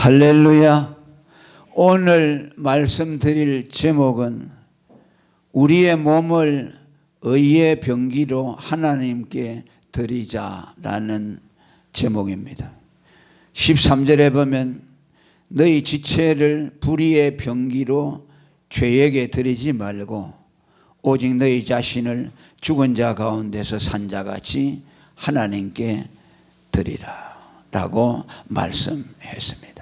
할렐루야. 오늘 말씀드릴 제목은 우리의 몸을 의의 병기로 하나님께 드리자라는 제목입니다. 13절에 보면 너희 지체를 불의의 병기로 죄에게 드리지 말고 오직 너희 자신을 죽은 자 가운데서 산 자같이 하나님께 드리라 라고 말씀했습니다.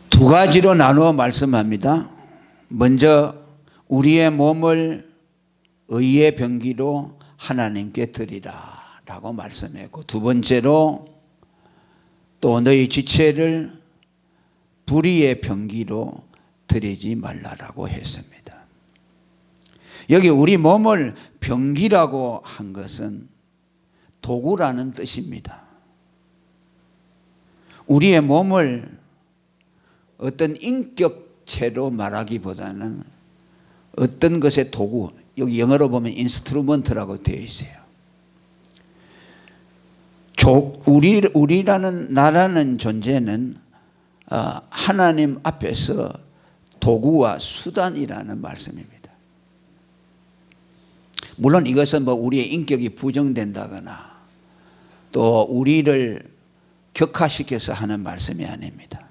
두 가지로 나누어 말씀합니다. 먼저 우리의 몸을 의의 병기로 하나님께 드리라 라고 말씀했고, 두 번째로 또 너희 지체를 불의의 병기로 드리지 말라라고 했습니다. 여기 우리 몸을 병기라고 한 것은 도구라는 뜻입니다. 우리의 몸을 어떤 인격체로 말하기보다는 어떤 것의 도구, 여기 영어로 보면 인스트루먼트라고 되어 있어요. 우리라는 나라는 존재는 하나님 앞에서 도구와 수단이라는 말씀입니다. 물론 이것은 뭐 우리의 인격이 부정된다거나 또 우리를 격화시켜서 하는 말씀이 아닙니다.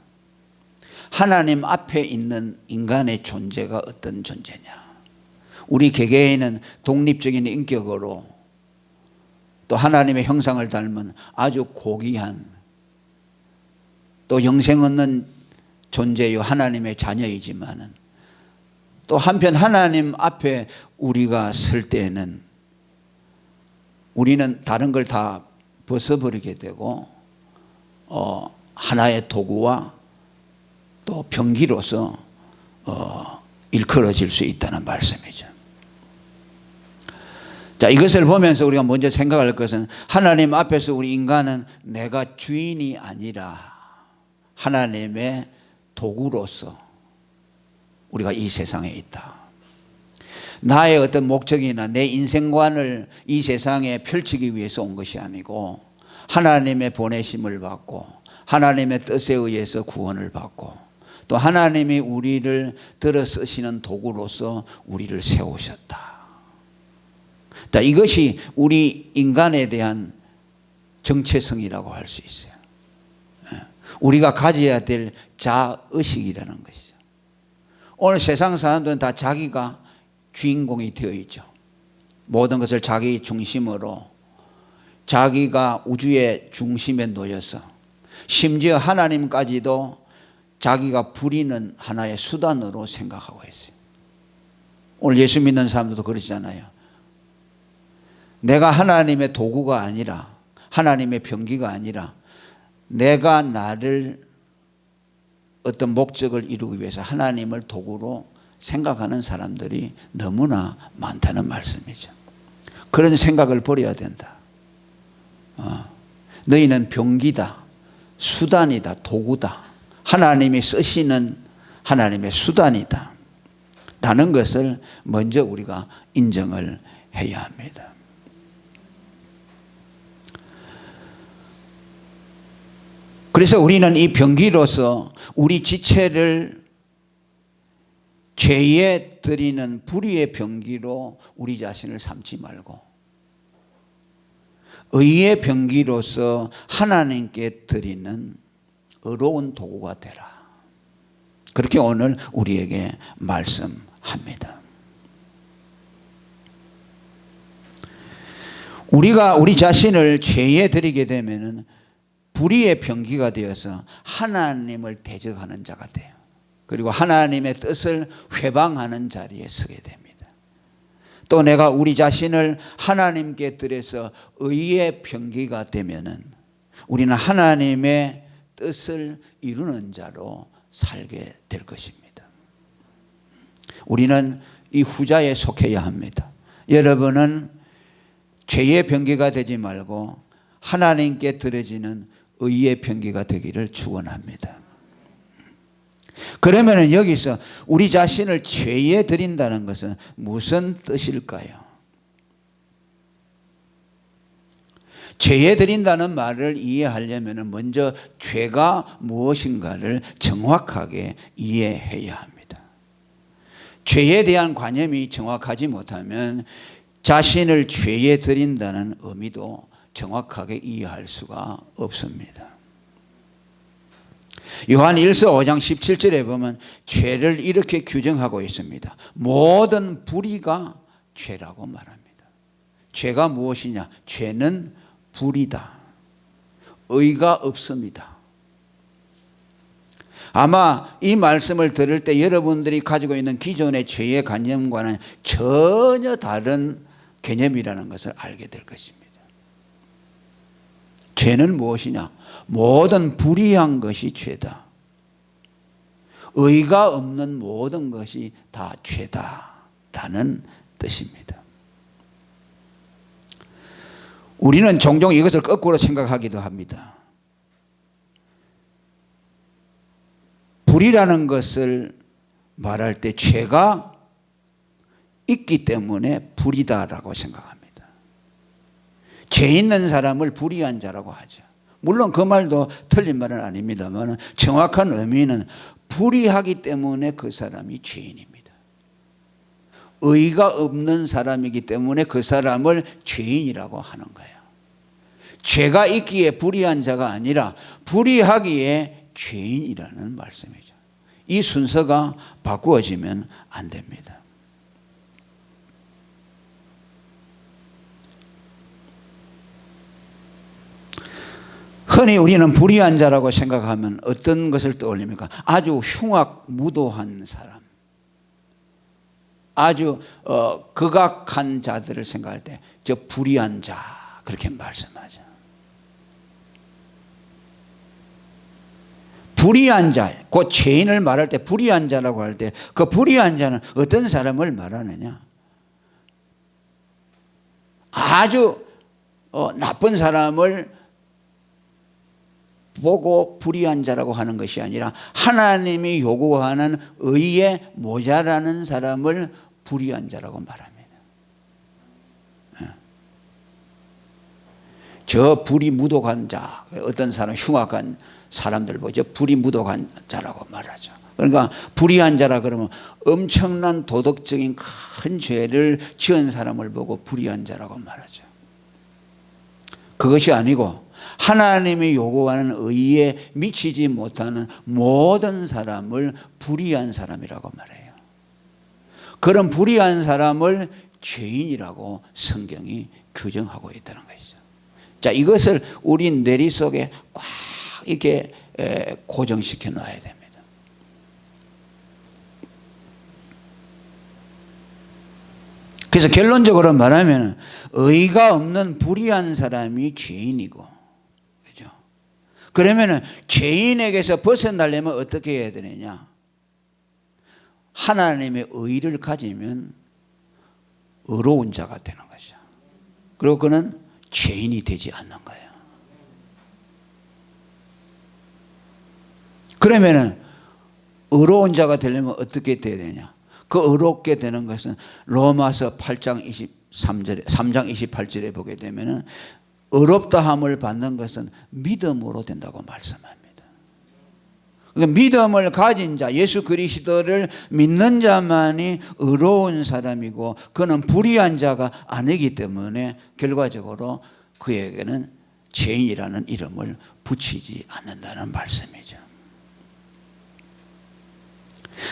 하나님 앞에 있는 인간의 존재가 어떤 존재냐. 우리 개개인은 독립적인 인격으로 또 하나님의 형상을 닮은 아주 고귀한 또 영생 없는 존재요 하나님의 자녀이지만은 또 한편 하나님 앞에 우리가 설 때에는 우리는 다른 걸 다 벗어버리게 되고 하나의 도구와 또 병기로서 일컬어질 수 있다는 말씀이죠. 자, 이것을 보면서 우리가 먼저 생각할 것은 하나님 앞에서 우리 인간은 내가 주인이 아니라 하나님의 도구로서 우리가 이 세상에 있다. 나의 어떤 목적이나 내 인생관을 이 세상에 펼치기 위해서 온 것이 아니고 하나님의 보내심을 받고 하나님의 뜻에 의해서 구원을 받고 또 하나님이 우리를 들어 쓰시는 도구로서 우리를 세우셨다. 자, 이것이 우리 인간에 대한 정체성이라고 할 수 있어요. 우리가 가져야 될 자의식이라는 것이죠. 오늘 세상 사람들은 다 자기가 주인공이 되어 있죠. 모든 것을 자기 중심으로 자기가 우주의 중심에 놓여서 심지어 하나님까지도 자기가 부리는 하나의 수단으로 생각하고 있어요. 오늘 예수 믿는 사람들도 그러잖아요. 내가 하나님의 도구가 아니라 하나님의 병기가 아니라 내가 나를 어떤 목적을 이루기 위해서 하나님을 도구로 생각하는 사람들이 너무나 많다는 말씀이죠. 그런 생각을 버려야 된다. 너희는 병기다, 수단이다, 도구다. 하나님이 쓰시는 하나님의 수단이다 라는 것을 먼저 우리가 인정을 해야 합니다. 그래서 우리는 이 병기로서 우리 지체를 죄에 드리는 불의의 병기로 우리 자신을 삼지 말고 의의 병기로서 하나님께 드리는 의로운 도구가 되라. 그렇게 오늘 우리에게 말씀합니다. 우리가 우리 자신을 죄에 드리게 되면은 불의의 병기가 되어서 하나님을 대적하는 자가 돼요. 그리고 하나님의 뜻을 회방하는 자리에 서게 됩니다. 또 내가 우리 자신을 하나님께 드려서 의의 병기가 되면은 우리는 하나님의 뜻을 이루는 자로 살게 될 것입니다. 우리는 이 후자에 속해야 합니다. 여러분은 죄의 병기가 되지 말고 하나님께 드려지는 의의 병기가 되기를 축원합니다. 그러면 여기서 우리 자신을 죄에 드린다는 것은 무슨 뜻일까요? 죄에 드린다는 말을 이해하려면 먼저 죄가 무엇인가를 정확하게 이해해야 합니다. 죄에 대한 관념이 정확하지 못하면 자신을 죄에 드린다는 의미도 정확하게 이해할 수가 없습니다. 요한 1서 5장 17절에 보면 죄를 이렇게 규정하고 있습니다. 모든 불의가 죄라고 말합니다. 죄가 무엇이냐? 죄는 불이다. 의가 없습니다. 아마 이 말씀을 들을 때 여러분들이 가지고 있는 기존의 죄의 관념과는 전혀 다른 개념이라는 것을 알게 될 것입니다. 죄는 무엇이냐? 모든 불의한 것이 죄다. 의가 없는 모든 것이 다 죄다라는 뜻입니다. 우리는 종종 이것을 거꾸로 생각하기도 합니다. 불이라는 것을 말할 때 죄가 있기 때문에 불이다라고 생각합니다. 죄 있는 사람을 불의한 자라고 하죠. 물론 그 말도 틀린 말은 아닙니다만 정확한 의미는 불의하기 때문에 그 사람이 죄인입니다. 의가 없는 사람이기 때문에 그 사람을 죄인이라고 하는 거예요. 죄가 있기에 불의한 자가 아니라 불의하기에 죄인이라는 말씀이죠. 이 순서가 바꾸어지면 안 됩니다. 흔히 우리는 불의한 자라고 생각하면 어떤 것을 떠올립니까? 아주 흉악무도한 사람, 아주 극악한 자들을 생각할 때 저 불의한 자 그렇게 말씀하죠. 불의한 자, 그 죄인을 말할 때 불의한 자라고 할 때 그 불의한 자는 어떤 사람을 말하느냐? 아주 나쁜 사람을 보고 불의한 자라고 하는 것이 아니라 하나님이 요구하는 의에 모자라는 사람을 불의한 자라고 말합니다. 저 불이 무도한 자, 어떤 사람 흉악한 사람들 보죠. 불이 무도한 자라고 말하죠. 그러니까 불의한 자라 그러면 엄청난 도덕적인 큰 죄를 지은 사람을 보고 불의한 자라고 말하죠. 그것이 아니고 하나님이 요구하는 의에 미치지 못하는 모든 사람을 불의한 사람이라고 말해요. 그런 불의한 사람을 죄인이라고 성경이 규정하고 있다는 것이죠. 자, 이것을 우리 뇌리 속에 꽉 이렇게 고정시켜 놔야 됩니다. 그래서 결론적으로 말하면 의가 없는 불의한 사람이 죄인이고, 그죠? 그러면은 죄인에게서 벗어나려면 어떻게 해야 되느냐? 하나님의 의를 가지면 의로운 자가 되는 거죠. 그리고 그는 죄인이 되지 않는 거예요. 그러면은 의로운 자가 되려면 어떻게 돼야 되냐? 그 의롭게 되는 것은 로마서 8장 23절에 3장 28절에 보게 되면은 의롭다함을 받는 것은 믿음으로 된다고 말씀합니다. 그러니까 믿음을 가진 자, 예수 그리스도를 믿는 자만이 의로운 사람이고 그는 불의한 자가 아니기 때문에 결과적으로 그에게는 죄인이라는 이름을 붙이지 않는다는 말씀이죠.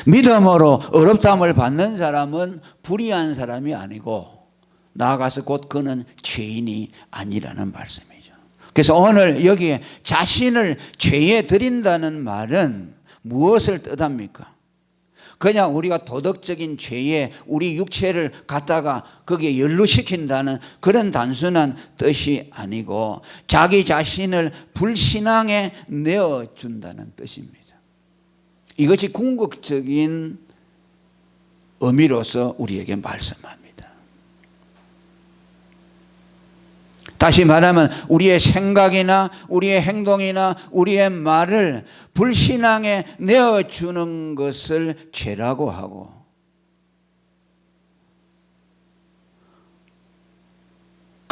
믿음으로 의롭다함을 받는 사람은 불의한 사람이 아니고 나아가서 곧 그는 죄인이 아니라는 말씀이죠. 그래서 오늘 여기에 자신을 죄에 드린다는 말은 무엇을 뜻합니까? 그냥 우리가 도덕적인 죄에 우리 육체를 갖다가 거기에 연루시킨다는 그런 단순한 뜻이 아니고 자기 자신을 불신앙에 내어준다는 뜻입니다. 이것이 궁극적인 의미로서 우리에게 말씀합니다. 다시 말하면 우리의 생각이나 우리의 행동이나 우리의 말을 불신앙에 내어주는 것을 죄라고 하고,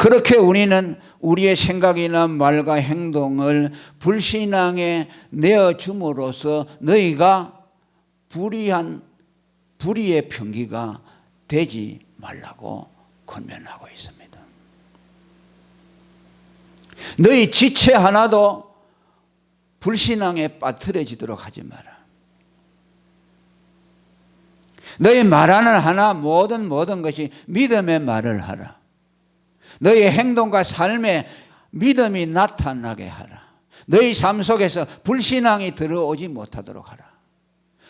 그렇게 우리는 우리의 생각이나 말과 행동을 불신앙에 내어줌으로써 너희가 불의의 병기가 되지 말라고 권면하고 있습니다. 너희 지체 하나도 불신앙에 빠뜨려지도록 하지 마라. 너희 말하는 하나 모든 것이 믿음의 말을 하라. 너희 행동과 삶에 믿음이 나타나게 하라. 너희 삶 속에서 불신앙이 들어오지 못하도록 하라.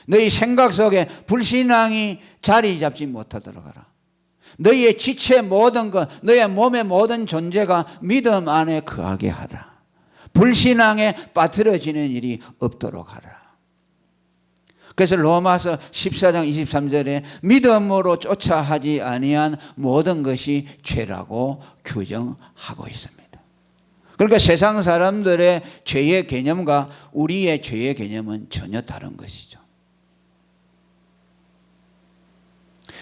너희 생각 속에 불신앙이 자리 잡지 못하도록 하라. 너희의 지체 모든 것, 너희의 몸의 모든 존재가 믿음 안에 거하게 하라. 불신앙에 빠뜨려지는 일이 없도록 하라. 그래서 로마서 14장 23절에 믿음으로 쫓아 하지 아니한 모든 것이 죄라고 규정하고 있습니다. 그러니까 세상 사람들의 죄의 개념과 우리의 죄의 개념은 전혀 다른 것이죠.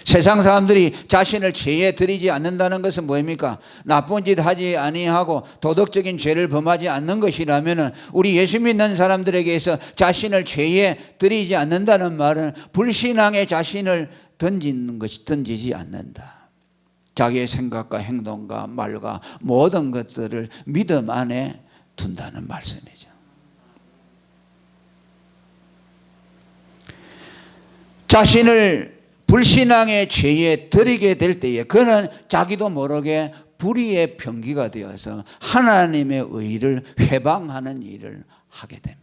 세상 사람들이 자신을 죄에 들이지 않는다는 것은 뭐입니까? 나쁜 짓 하지 아니하고 도덕적인 죄를 범하지 않는 것이라면 우리 예수 믿는 사람들에게서 자신을 죄에 들이지 않는다는 말은 불신앙에 자신을 던지지 않는다. 자기의 생각과 행동과 말과 모든 것들을 믿음 안에 둔다는 말씀이죠. 자신을 불신앙의 죄에 들이게 될 때에 그는 자기도 모르게 불의의 병기가 되어서 하나님의 의를 회방하는 일을 하게 됩니다.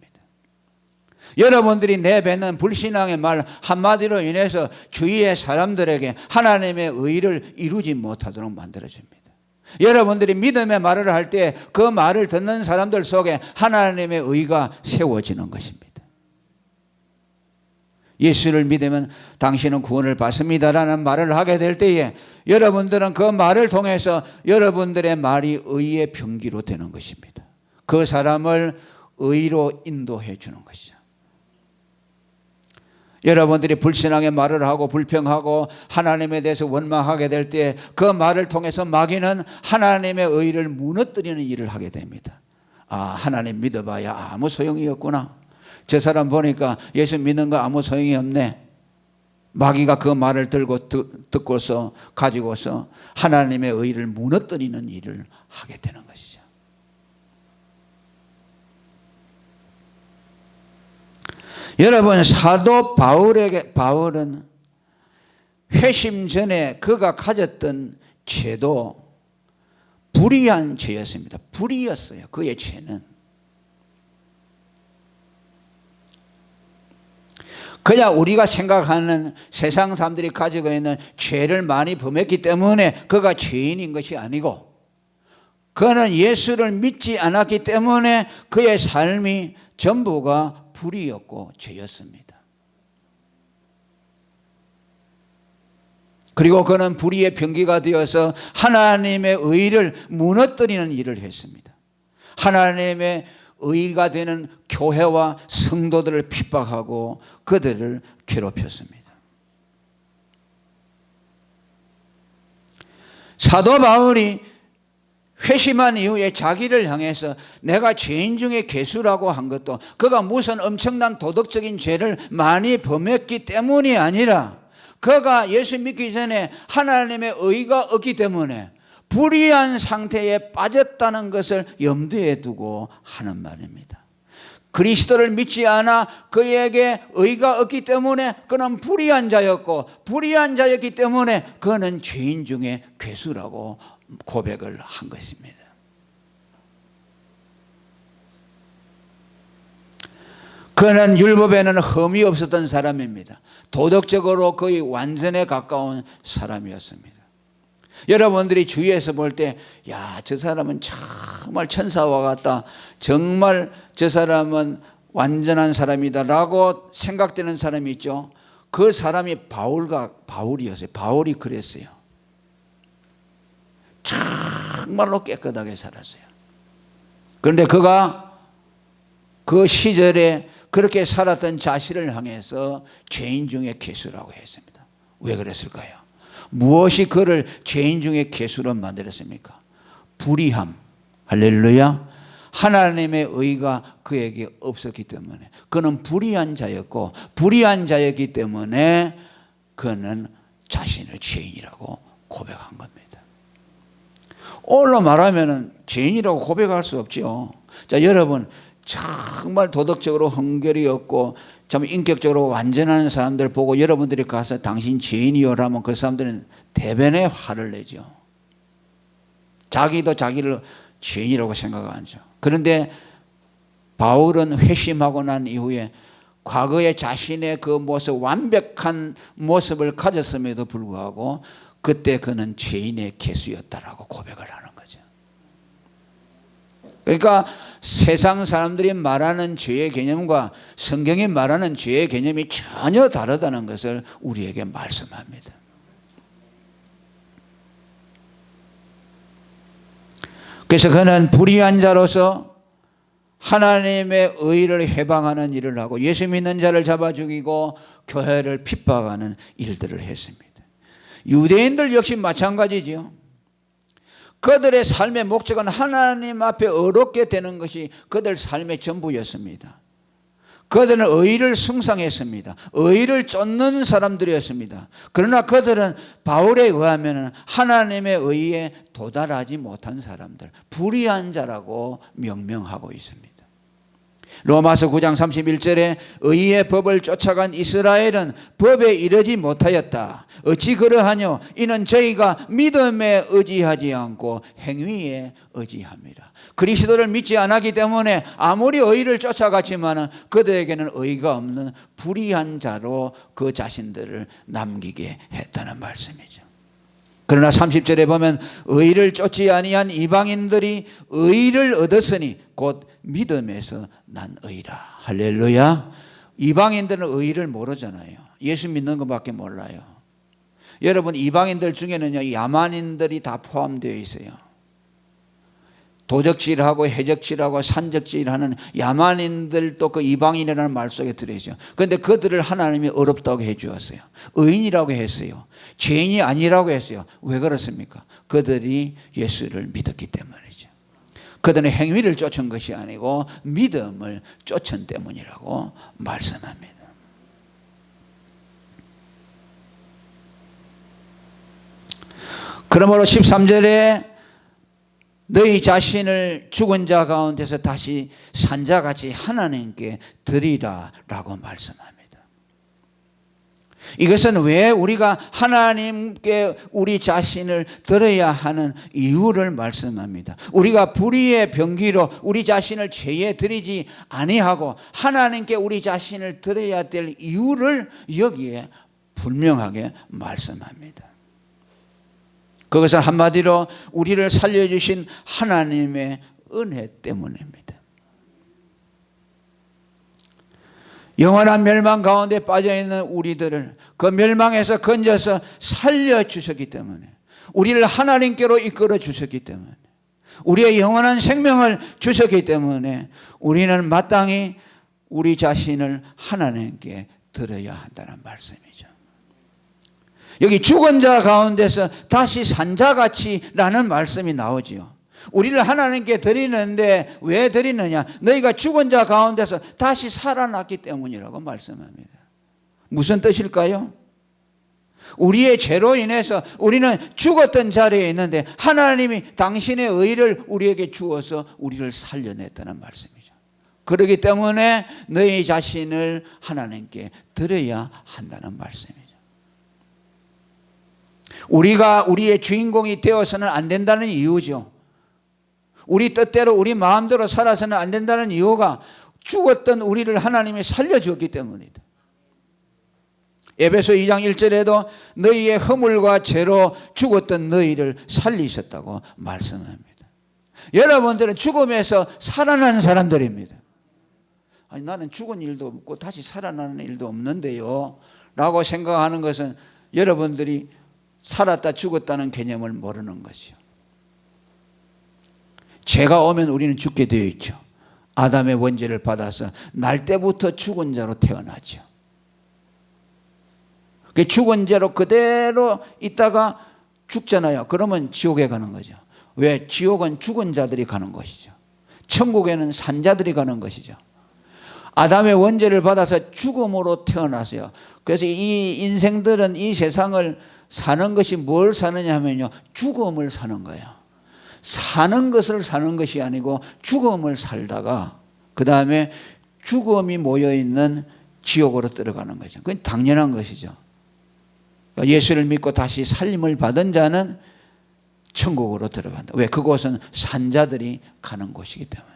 여러분들이 내뱉는 불신앙의 말 한마디로 인해서 주위의 사람들에게 하나님의 의를 이루지 못하도록 만들어줍니다. 여러분들이 믿음의 말을 할 때 그 말을 듣는 사람들 속에 하나님의 의가 세워지는 것입니다. 예수를 믿으면 당신은 구원을 받습니다라는 말을 하게 될 때에 여러분들은 그 말을 통해서 여러분들의 말이 의의 병기로 되는 것입니다. 그 사람을 의로 인도해 주는 것이죠. 여러분들이 불신앙의 말을 하고 불평하고 하나님에 대해서 원망하게 될 때 그 말을 통해서 마귀는 하나님의 의를 무너뜨리는 일을 하게 됩니다. 아, 하나님 믿어봐야 아무 소용이 없구나. 저 사람 보니까 예수 믿는 거 아무 소용이 없네. 마귀가 그 말을 듣고서 가지고서 하나님의 의를 무너뜨리는 일을 하게 되는 것이죠. 여러분, 사도 바울은 회심 전에 그가 가졌던 죄도 불의한 죄였습니다. 불의였어요. 그의 죄는. 그냥 우리가 생각하는 세상 사람들이 가지고 있는 죄를 많이 범했기 때문에 그가 죄인인 것이 아니고 그는 예수를 믿지 않았기 때문에 그의 삶이 전부가 불의였고 죄였습니다. 그리고 그는 불의의 병기가 되어서 하나님의 의를 무너뜨리는 일을 했습니다. 하나님의 의가 되는 교회와 성도들을 핍박하고 그들을 괴롭혔습니다. 사도 바울이 회심한 이후에 자기를 향해서 내가 죄인 중에 괴수라고 한 것도 그가 무슨 엄청난 도덕적인 죄를 많이 범했기 때문이 아니라 그가 예수 믿기 전에 하나님의 의가 없기 때문에 불의한 상태에 빠졌다는 것을 염두에 두고 하는 말입니다. 그리스도를 믿지 않아 그에게 의가 없기 때문에 그는 불의한 자였고 불의한 자였기 때문에 그는 죄인 중에 괴수라고 고백을 한 것입니다. 그는 율법에는 흠이 없었던 사람입니다. 도덕적으로 거의 완전에 가까운 사람이었습니다. 여러분들이 주위에서 볼 때 야, 저 사람은 정말 천사와 같다. 정말 저 사람은 완전한 사람이다 라고 생각되는 사람이 있죠. 그 사람이 바울이었어요. 바울이 그랬어요. 정말로 깨끗하게 살았어요. 그런데 그가 그 시절에 그렇게 살았던 자신을 향해서 죄인 중에 괴수라고 했습니다. 왜 그랬을까요? 무엇이 그를 죄인 중에 괴수로 만들었습니까? 불의함. 할렐루야. 하나님의 의가 그에게 없었기 때문에 그는 불의한 자였고, 불의한 자였기 때문에 그는 자신을 죄인이라고 고백한 겁니다. 오늘로 말하면 죄인이라고 고백할 수 없죠. 자, 여러분, 정말 도덕적으로 흠결이 없고 참 인격적으로 완전한 사람들 보고 여러분들이 가서 당신 죄인이요라면 그 사람들은 대변에 화를 내죠. 자기도 자기를 죄인이라고 생각하죠. 그런데 바울은 회심하고 난 이후에 과거에 자신의 그 모습, 완벽한 모습을 가졌음에도 불구하고 그때 그는 죄인의 개수였다라고 고백을 하는 거죠. 그러니까 세상 사람들이 말하는 죄의 개념과 성경이 말하는 죄의 개념이 전혀 다르다는 것을 우리에게 말씀합니다. 그래서 그는 불의한 자로서 하나님의 의를 해방하는 일을 하고 예수 믿는 자를 잡아 죽이고 교회를 핍박하는 일들을 했습니다. 유대인들 역시 마찬가지지요. 그들의 삶의 목적은 하나님 앞에 의롭게 되는 것이 그들 삶의 전부였습니다. 그들은 의를 숭상했습니다. 의를 쫓는 사람들이었습니다. 그러나 그들은 바울에 의하면 하나님의 의에 도달하지 못한 사람들, 불의한 자라고 명명하고 있습니다. 로마서 9장 31절에 의의 법을 쫓아간 이스라엘은 법에 이르지 못하였다. 어찌 그러하뇨? 이는 저희가 믿음에 의지하지 않고 행위에 의지합니다. 그리스도를 믿지 않았기 때문에 아무리 의를 쫓아갔지만 그들에게는 의가 없는 불의한 자로 그 자신들을 남기게 했다는 말씀이죠. 그러나 30절에 보면 의를 쫓지 아니한 이방인들이 의를 얻었으니 곧 믿음에서 난 의라. 할렐루야. 이방인들은 의를 모르잖아요. 예수 믿는 것밖에 몰라요. 여러분, 이방인들 중에는요, 야만인들이 다 포함되어 있어요. 도적질하고 해적질하고 산적질하는 야만인들도 그 이방인이라는 말 속에 들어있어요. 그런데 그들을 하나님이 어렵다고 해주었어요. 의인이라고 했어요. 죄인이 아니라고 했어요. 왜 그렇습니까? 그들이 예수를 믿었기 때문이죠. 그들은 행위를 쫓은 것이 아니고 믿음을 쫓은 때문이라고 말씀합니다. 그러므로 13절에 너희 자신을 죽은 자 가운데서 다시 산 자같이 하나님께 드리라 라고 말씀합니다. 이것은 왜 우리가 하나님께 우리 자신을 드려야 하는 이유를 말씀합니다. 우리가 불의의 병기로 우리 자신을 죄에 드리지 아니하고 하나님께 우리 자신을 드려야 될 이유를 여기에 분명하게 말씀합니다. 그것은 한마디로 우리를 살려주신 하나님의 은혜 때문입니다. 영원한 멸망 가운데 빠져있는 우리들을 그 멸망에서 건져서 살려주셨기 때문에, 우리를 하나님께로 이끌어 주셨기 때문에, 우리의 영원한 생명을 주셨기 때문에 우리는 마땅히 우리 자신을 하나님께 드려야 한다는 말씀이죠. 여기 죽은 자 가운데서 다시 산 자같이 라는 말씀이 나오지요. 우리를 하나님께 드리는데 왜 드리느냐? 너희가 죽은 자 가운데서 다시 살아났기 때문이라고 말씀합니다. 무슨 뜻일까요? 우리의 죄로 인해서 우리는 죽었던 자리에 있는데 하나님이 당신의 의를 우리에게 주어서 우리를 살려냈다는 말씀이죠. 그렇기 때문에 너희 자신을 하나님께 드려야 한다는 말씀이죠. 우리가 우리의 주인공이 되어서는 안 된다는 이유죠. 우리 뜻대로 우리 마음대로 살아서는 안 된다는 이유가 죽었던 우리를 하나님이 살려주었기 때문이다. 에베소 2장 1절에도 너희의 허물과 죄로 죽었던 너희를 살리셨다고 말씀합니다. 여러분들은 죽음에서 살아난 사람들입니다. 아니, 나는 죽은 일도 없고 다시 살아나는 일도 없는데요 라고 생각하는 것은 여러분들이 살았다 죽었다는 개념을 모르는 것이요. 죄가 오면 우리는 죽게 되어 있죠. 아담의 원죄를 받아서 날 때부터 죽은 자로 태어나죠. 그 죽은 죄로 그대로 있다가 죽잖아요. 그러면 지옥에 가는 거죠. 왜? 지옥은 죽은 자들이 가는 것이죠. 천국에는 산 자들이 가는 것이죠. 아담의 원죄를 받아서 죽음으로 태어났어요. 그래서 이 인생들은 이 세상을 사는 것이 뭘 사느냐 하면요, 죽음을 사는 거예요. 사는 것을 사는 것이 아니고 죽음을 살다가 그 다음에 죽음이 모여있는 지옥으로 들어가는 거죠. 그건 당연한 것이죠. 예수를 믿고 다시 살림을 받은 자는 천국으로 들어간다. 왜? 그곳은 산자들이 가는 곳이기 때문에.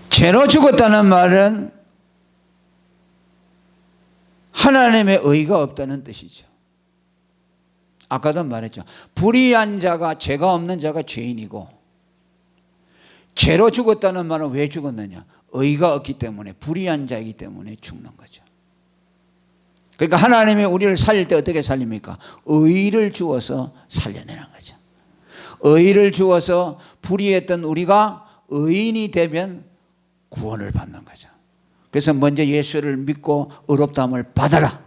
죄로 죽었다는 말은 하나님의 의가 없다는 뜻이죠. 아까도 말했죠. 불의한 자가, 죄가 없는 자가 죄인이고, 죄로 죽었다는 말은 왜 죽었느냐? 의가 없기 때문에, 불의한 자이기 때문에 죽는 거죠. 그러니까 하나님이 우리를 살릴 때 어떻게 살립니까? 의를 주어서 살려내는 거죠. 의를 주어서 불의했던 우리가 의인이 되면 구원을 받는 거죠. 그래서 먼저 예수를 믿고 의롭다함을 받아라.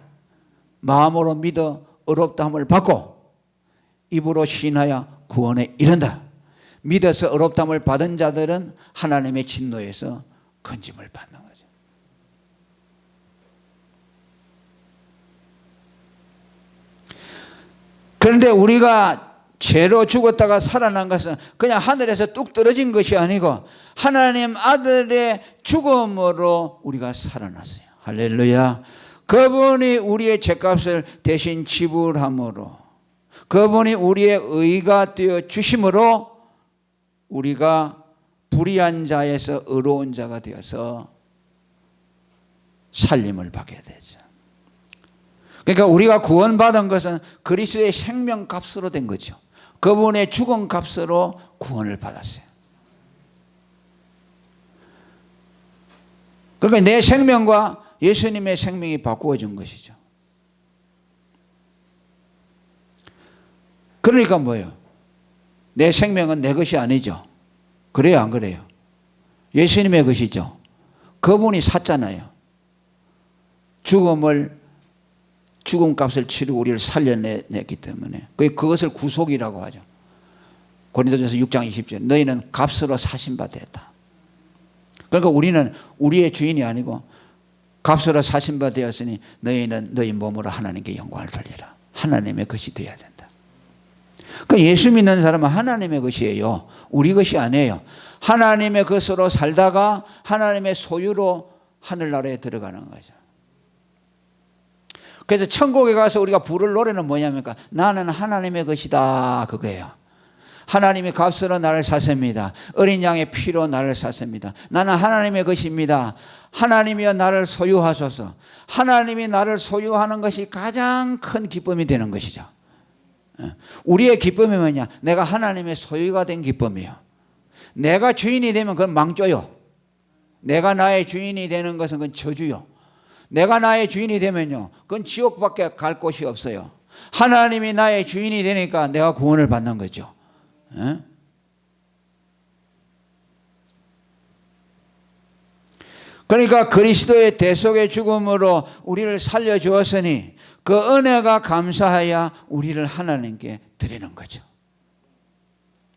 마음으로 믿어 의롭다함을 받고 입으로 신하여 구원에 이른다. 믿어서 의롭다함을 받은 자들은 하나님의 진노에서 건짐을 받는 거죠. 그런데 우리가 죄로 죽었다가 살아난 것은 그냥 하늘에서 뚝 떨어진 것이 아니고 하나님 아들의 죽음으로 우리가 살아났어요. 할렐루야. 그분이 우리의 죄값을 대신 지불함으로, 그분이 우리의 의가 되어 주심으로 우리가 불의한 자에서 의로운 자가 되어서 살림을 받게 되죠. 그러니까 우리가 구원받은 것은 그리스도의 생명값으로 된 거죠. 그분의 죽음값으로 구원을 받았어요. 그러니까 내 생명과 예수님의 생명이 바꾸어진 것이죠. 그러니까 뭐예요? 내 생명은 내 것이 아니죠. 그래요, 안 그래요? 예수님의 것이죠. 그분이 샀잖아요. 죽음값을 치르고 우리를 살려냈기 때문에 그것을 구속이라고 하죠. 고린도전서 6장 20절 너희는 값으로 사신 바 되었다. 그러니까 우리는 우리의 주인이 아니고 값으로 사신 바 되었으니 너희는 너희 몸으로 하나님께 영광을 돌리라. 하나님의 것이 되어야 된다. 그러니까 예수 믿는 사람은 하나님의 것이에요. 우리 것이 아니에요. 하나님의 것으로 살다가 하나님의 소유로 하늘나라에 들어가는 거죠. 그래서 천국에 가서 우리가 부를 노래는 뭐냐니까 나는 하나님의 것이다, 그거예요. 하나님이 값으로 나를 샀습니다. 어린 양의 피로 나를 샀습니다. 나는 하나님의 것입니다. 하나님이여 나를 소유하소서. 하나님이 나를 소유하는 것이 가장 큰 기쁨이 되는 것이죠. 우리의 기쁨이 뭐냐? 내가 하나님의 소유가 된 기쁨이에요. 내가 주인이 되면 그건 망조요. 내가 나의 주인이 되는 것은 그건 저주요. 내가 나의 주인이 되면요, 그건 지옥밖에 갈 곳이 없어요. 하나님이 나의 주인이 되니까 내가 구원을 받는 거죠. 에? 그러니까 그리스도의 대속의 죽음으로 우리를 살려주었으니 그 은혜가 감사하여 우리를 하나님께 드리는 거죠.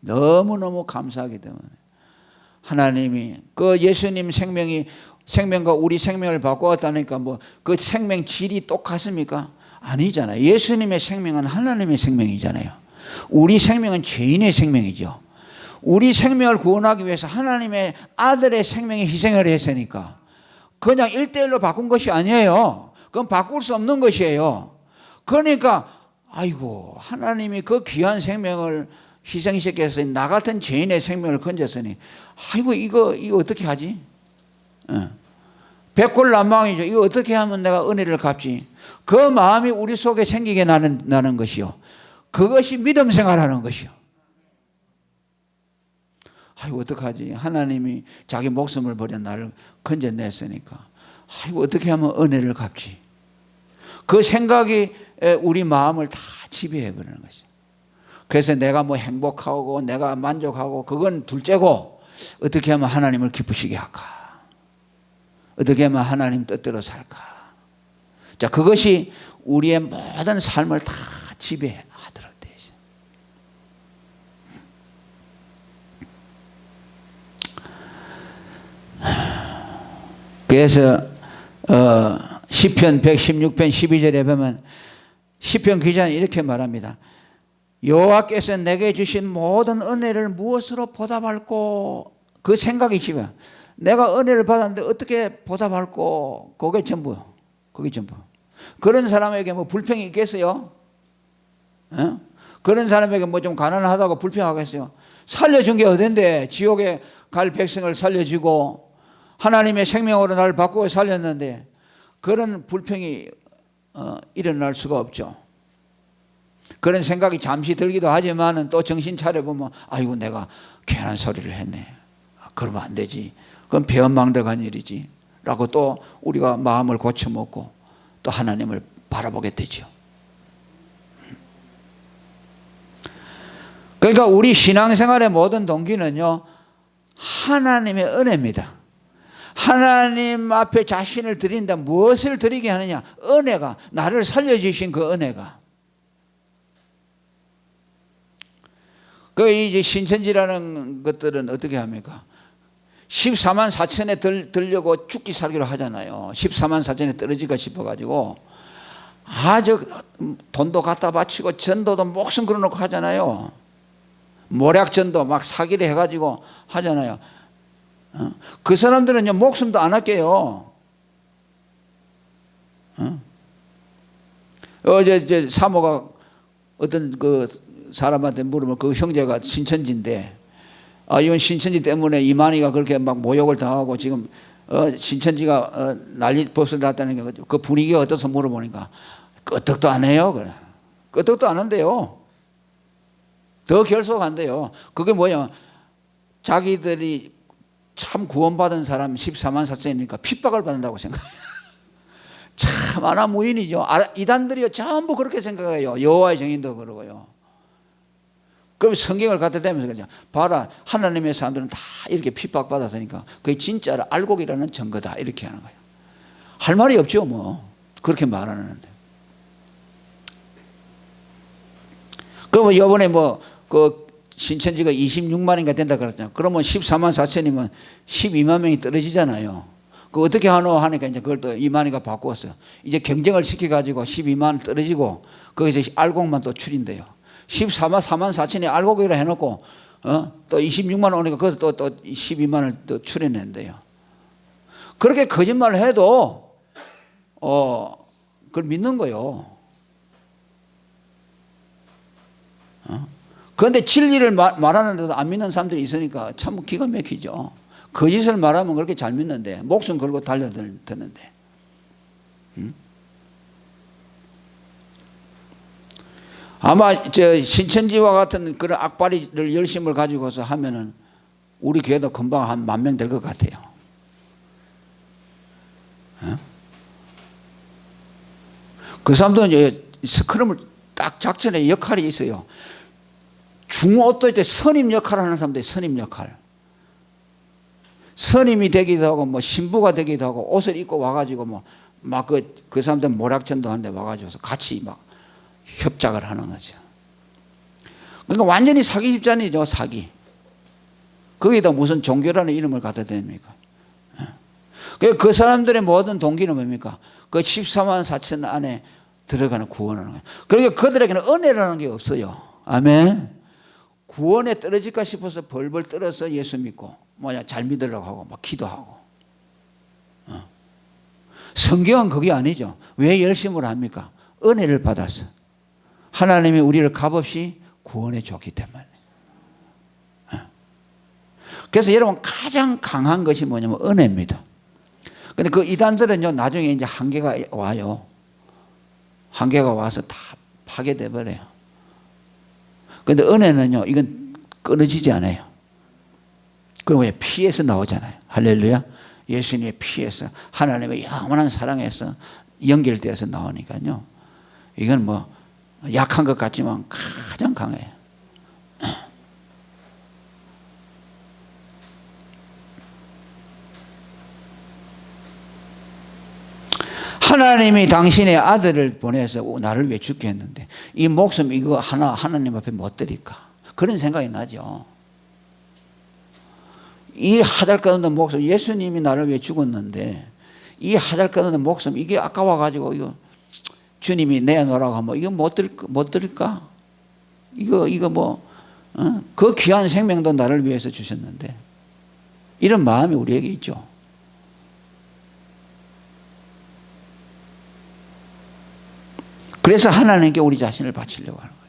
너무너무 감사하기 때문에 하나님이 그 예수님 생명과 우리 생명을 바꾸었다니까 뭐 그 생명 질이 똑같습니까? 아니잖아요. 예수님의 생명은 하나님의 생명이잖아요. 우리 생명은 죄인의 생명이죠. 우리 생명을 구원하기 위해서 하나님의 아들의 생명이 희생을 했으니까 그냥 1대1로 바꾼 것이 아니에요. 그건 바꿀 수 없는 것이에요. 그러니까 아이고 하나님이 그 귀한 생명을 희생시켜서 나 같은 죄인의 생명을 건졌으니 아이고 이거 어떻게 하지? 백골난방이죠. 이거 어떻게 하면 내가 은혜를 갚지? 그 마음이 우리 속에 생기게 나는 것이요. 그것이 믿음 생활하는 것이요. 아이고 어떡하지? 하나님이 자기 목숨을 버려 나를 건져냈으니까 아이고 어떻게 하면 은혜를 갚지? 그 생각이 우리 마음을 다 지배해버리는 것이죠. 그래서 내가 뭐 행복하고 내가 만족하고 그건 둘째고 어떻게 하면 하나님을 기쁘시게 할까? 어떻게 하면 하나님 뜻대로 살까? 자, 그것이 우리의 모든 삶을 다 지배하도록 되어 있어요. 그래서 시편 116편 12절에 보면 시편 기자는 이렇게 말합니다. 여호와께서 내게 주신 모든 은혜를 무엇으로 보답할꼬? 그 생각이 집에 내가 은혜를 받았는데 어떻게 보답할꼬? 그게 전부. 그게 전부. 그런 사람에게 뭐 불평이 있겠어요? 어? 그런 사람에게 뭐 좀 가난하다고 불평하겠어요? 살려준 게 어딘데 지옥에 갈 백성을 살려주고 하나님의 생명으로 나를 바꾸고 살렸는데 그런 불평이 일어날 수가 없죠. 그런 생각이 잠시 들기도 하지만 또 정신 차려보면 아이고 내가 괜한 소리를 했네. 그러면 안 되지. 그건 배은망덕한 일이지. 라고 또 우리가 마음을 고쳐먹고 또 하나님을 바라보게 되죠. 그러니까 우리 신앙생활의 모든 동기는요, 하나님의 은혜입니다. 하나님 앞에 자신을 드린다. 무엇을 드리게 하느냐? 은혜가, 나를 살려주신 그 은혜가. 그 이제 신천지라는 것들은 어떻게 합니까? 14만 4천에 들려고 죽기 살기로 하잖아요. 14만 4천에 떨어질까 싶어가지고 아주 돈도 갖다 바치고 전도도 목숨 걸어놓고 하잖아요. 모략전도 막 사기를 해가지고 하잖아요. 그 사람들은 목숨도 안 아껴요. 어제 사모가 어떤 그 사람한테 물으면 그 형제가 신천지인데 이번 신천지 때문에 이만희가 그렇게 막 모욕을 당하고 지금 신천지가 난리 법석을 났다는 게 그 분위기가 어떠서 물어보니까 끄떡도 안 해요. 그래. 끄떡도 안 한대요. 더 결속한대요. 그게 뭐냐? 자기들이 참 구원받은 사람 14만 4천이니까 핍박을 받는다고 생각해요. 참 아나무인이죠. 이단들이요 전부 그렇게 생각해요. 여호와의 정인도 그러고요. 그럼 성경을 갖다 대면서 그냥 봐라, 하나님의 사람들은 다 이렇게 핍박받았으니까 그게 진짜로 알곡이라는 증거다 이렇게 하는 거예요. 할 말이 없죠. 뭐 그렇게 말하는데. 그러면 이번에 뭐 그 신천지가 26만인가 된다 그랬잖아요. 그러면 14만 4천이면 12만 명이 떨어지잖아요. 그 어떻게 하노 하니까 이제 그걸 또 이만희가 바꾸었어요. 이제 경쟁을 시켜가지고 12만 떨어지고 거기서 알곡만 또 줄인대요. 14만 4천이 알곡이라 해놓고 또 26만 오니까 그것도 또 12만을 또 줄여낸대요. 그렇게 거짓말을 해도 그걸 믿는 거요. 그런데 진리를 말하는데도 안 믿는 사람들이 있으니까 참 기가 막히죠. 거짓을 말하면 그렇게 잘 믿는데 목숨 걸고 달려드는데. 아마 저 신천지와 같은 그런 악바리를 열심을 가지고서 하면은 우리 교회도 금방 한 10,000명 될 것 같아요. 그 사람들은 이제 스크럼을 딱 작전에 역할이 있어요. 중어도 이제 선임 역할을 하는 사람들이 선임 역할. 선임이 되기도 하고 뭐 신부가 되기도 하고 옷을 입고 와가지고 뭐 막 그 사람들 모략전도 하는데 와가지고 같이 막 협작을 하는 거죠. 그러니까 완전히 사기 집단이죠. 사기. 거기다 무슨 종교라는 이름을 갖다 댑니까? 그 사람들의 모든 동기는 뭡니까? 그 14만 4천 안에 들어가는 구원하는 거예요. 그러니까 그들에게는 은혜라는 게 없어요. 아멘. 구원에 떨어질까 싶어서 벌벌 떨어서 예수 믿고 잘 믿으려고 하고 막 기도하고. 성경은 그게 아니죠. 왜 열심을 합니까? 은혜를 받았어. 하나님이 우리를 값없이 구원해 줬기 때문에. 그래서 여러분 가장 강한 것이 뭐냐면 은혜입니다. 근데 그 이단들은요 나중에 이제 한계가 와요. 한계가 와서 다 파괴돼 버려요. 근데 은혜는요 이건 끊어지지 않아요. 그럼 왜 피에서 나오잖아요. 할렐루야. 예수님의 피에서 하나님의 영원한 사랑에서 연결되어서 나오니까요. 이건 뭐 약한 것 같지만 가장 강해요. 하나님이 당신의 아들을 보내서 나를 왜 죽게 했는데 이 목숨 이거 하나 하나님 앞에 못 드릴까? 그런 생각이 나죠. 이 하잘것없는 목숨, 예수님이 나를 왜 죽었는데 이 하잘것없는 목숨 이게 아까워가지고 이거 주님이 내놓으라고 하면 이거 못 드릴까? 이거 뭐 그 귀한 생명도 나를 위해서 주셨는데 이런 마음이 우리에게 있죠. 그래서 하나님께 우리 자신을 바치려고 하는 거예요.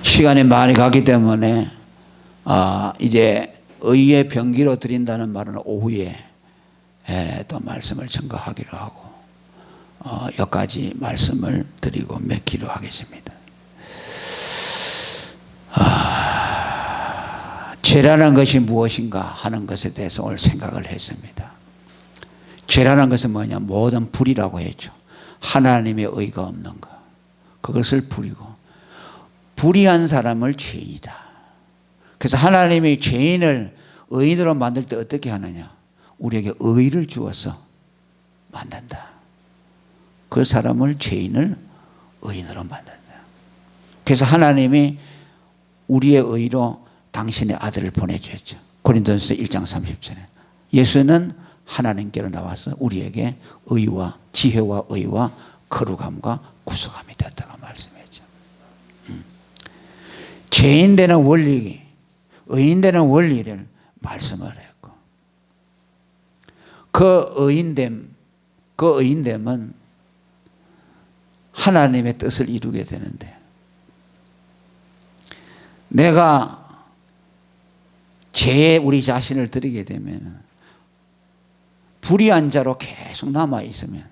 시간이 많이 가기 때문에 이제 의의 병기로 드린다는 말은 오후에 또 말씀을 증거하기로 하고 여기까지 말씀을 드리고 맺기로 하겠습니다. 죄라는 것이 무엇인가 하는 것에 대해서 오늘 생각을 했습니다. 죄라는 것은 뭐냐? 모든 불이라고 했죠. 하나님의 의가 없는 것. 그것을 불이고 불의한 사람을 죄인이다. 그래서 하나님이 죄인을 의인으로 만들 때 어떻게 하느냐? 우리에게 의를 주어서 만든다. 그 사람을 죄인을 의인으로 만든다. 그래서 하나님이 우리의 의로 당신의 아들을 보내주셨죠. 고린도전서 1장 30절에 예수는 하나님께로 나와서 우리에게 의와 지혜와 의와 거룩함과 구속함이 되었다고 말씀했죠. 죄인 되는 원리, 의인 되는 원리를 말씀을 했고 그 의인됨은 하나님의 뜻을 이루게 되는데 내가 죄에 우리 자신을 드리게 되면 불의한 자로 계속 남아 있으면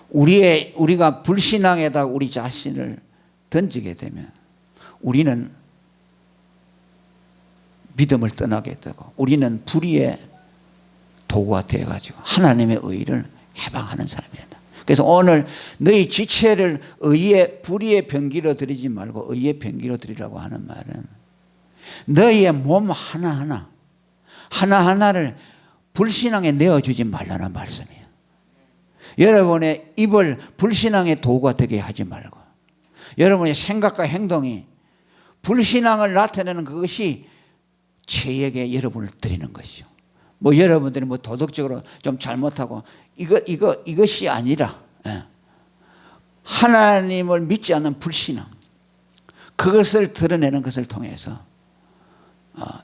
우리가 불신앙에다가 우리 자신을 던지게 되면 우리는 믿음을 떠나게 되고 우리는 불의의 도구가 되어가지고 하나님의 의를 해방하는 사람이 된다. 그래서 오늘 너희 지체를 불의의 병기로 드리지 말고 의의 병기로 드리라고 하는 말은 너희의 몸 하나하나를 불신앙에 내어주지 말라는 말씀이에요. 여러분의 입을 불신앙의 도구가 되게 하지 말고 여러분의 생각과 행동이 불신앙을 나타내는 그것이 죄에게 여러분을 드리는 것이죠. 뭐 여러분들이 뭐 도덕적으로 좀 잘못하고 이것이 아니라 하나님을 믿지 않는 불신앙 그것을 드러내는 것을 통해서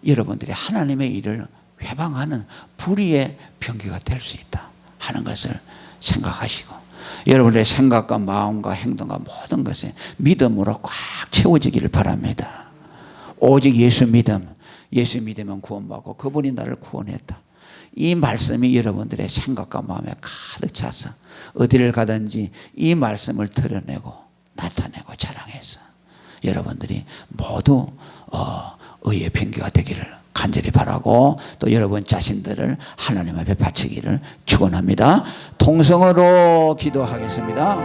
여러분들이 하나님의 일을 회방하는 불의의 병기가 될 수 있다 하는 것을 생각하시고 여러분의 생각과 마음과 행동과 모든 것에 믿음으로 꽉 채워지기를 바랍니다. 오직 예수 믿으면 구원받고 그분이 나를 구원했다. 이 말씀이 여러분들의 생각과 마음에 가득 차서 어디를 가든지 이 말씀을 드러내고 나타내고 자랑해서 여러분들이 모두 의의 병기가 되기를 간절히 바라고 또 여러분 자신들을 하나님 앞에 바치기를 축원합니다. 통성으로 기도하겠습니다.